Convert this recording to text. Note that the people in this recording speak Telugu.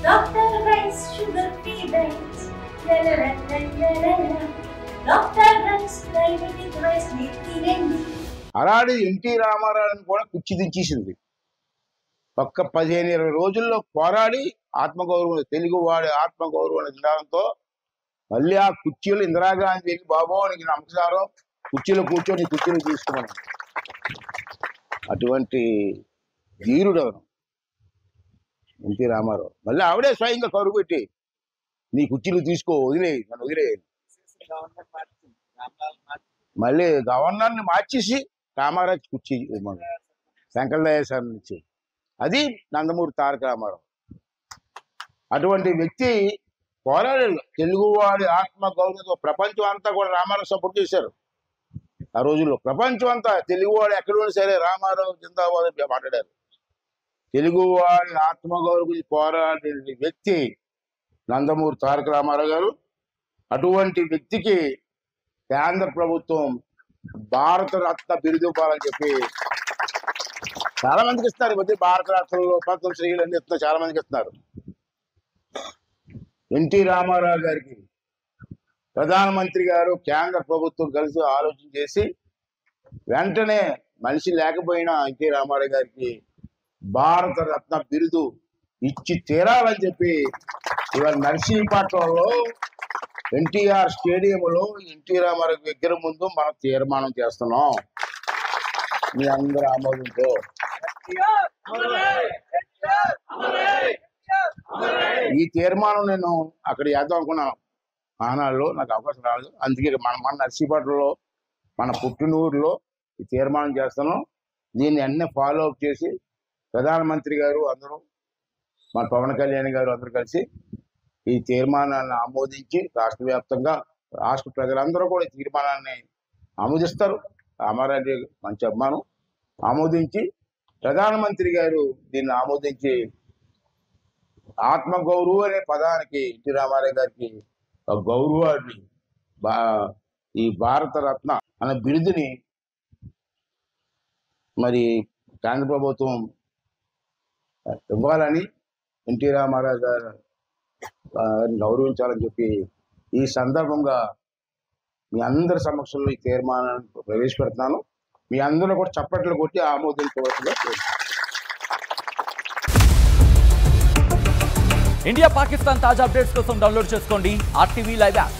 Doctor rice sugar free rice doctor rice diabetic rice తినండి. అలాంటి ఎన్టీ రామారావుని కూడా కుర్చీ దించేసింది. ఒక్క 15-20 రోజుల్లో పోరాడి ఆత్మగౌరవం, తెలుగు వాడి ఆత్మగౌరవం నిదానంతో మళ్ళీ ఆ కుర్చీలు ఇందిరాగాంధీ వెళ్ళి బాబో నీకు నమస్కారం, కుర్చీలో కూర్చొని కుర్చీలు తీసుకోమని. అటువంటి ధీరుడు అవను ఎన్టీ రామారావు. మళ్ళీ ఆవిడే స్వయంగా కరువు పెట్టి నీ కుర్చీలు తీసుకో, నన్ను వదిలే. మళ్ళీ గవర్నర్ని మార్చేసి రామారావు కుర్చీ వెంకటేశ్వర నుంచి, అది నందమూరి తారక రామారావు. అటువంటి వ్యక్తి పోరాడాడు తెలుగువాడి ఆత్మగౌరవంతో. ప్రపంచం అంతా కూడా రామారావు సపోర్ట్ చేశారు ఆ రోజుల్లో. ప్రపంచం అంతా తెలుగువాడు ఎక్కడ సరే రామారావు జిందాబాద్ మాట్లాడారు. తెలుగువాడి ఆత్మగౌరవం గురించి పోరాడే వ్యక్తి నందమూరి తారక రామారావు గారు. అటువంటి వ్యక్తికి కేంద్ర ప్రభుత్వం భారత రత్న బిరుదు ఇవ్వాలని చెప్పి చాలా మందికి ఇస్తున్నారు. ఈ మధ్య భారత రత్నలో పద్మశ్రీలు అన్ని ఇస్తున్నారు, చాలా మందికి ఇస్తున్నారు. ఎన్టీ రామారావు గారికి ప్రధానమంత్రి గారు కేంద్ర ప్రభుత్వం కలిసి ఆలోచన చేసి వెంటనే మనిషి లేకపోయినా ఎన్టీ రామారావు గారికి భారత రత్న బిరుదు ఇచ్చి తీరాలని చెప్పి ఇవాళ నర్సీపట్నంలో ఎన్టీఆర్ స్టేడియంలో ఎన్టీ రామారావు విగ్రహం ముందు మనం తీర్మానం చేస్తున్నాం మీ అందరూ ఆమోదంతో. ఈ తీర్మానం నేను అక్కడ చేద్దాం అనుకున్నాను, ఆనాడులో నాకు అవకాశం రాలేదు. అందుకే మన నర్సీపట్నంలో మన పుట్టినూరులో ఈ తీర్మానం చేస్తున్నాం. దీన్ని అన్నీ ఫాలో అప్ చేసి ప్రధానమంత్రి గారు అందరూ, మన పవన్ కళ్యాణ్ గారు అందరూ కలిసి ఈ తీర్మానాన్ని ఆమోదించి రాష్ట్ర వ్యాప్తంగా రాష్ట్ర ప్రజలందరూ కూడా ఈ తీర్మానాన్ని ఆమోదిస్తారు. రామారెడ్డి మంచి అభిమానం ఆమోదించి ప్రధానమంత్రి గారు దీన్ని ఆమోదించి ఆత్మగౌరవం అనే పదానికి ఎన్టీ రామారావు గారికి గౌరవాన్ని ఈ భారత రత్న అనే బిరుదుని మరి కేంద్ర ప్రభుత్వం ఇవ్వాలని, ఎన్టీ రామారావు గారు గౌరవించాలని చెప్పి ఈ సందర్భంగా మీ అందరి సమక్షంలో ఈ తీర్మానాన్ని ప్రవేశపెడుతున్నాను. మీ అందరూ కూడా చప్పట్లు కొట్టి ఆమోదించవలసిందిగా. ఇండియా పాకిస్తాన్ తాజా అప్డేట్స్ కోసం డౌన్లోడ్ చేసుకోండి RTV లైవ్ యాప్.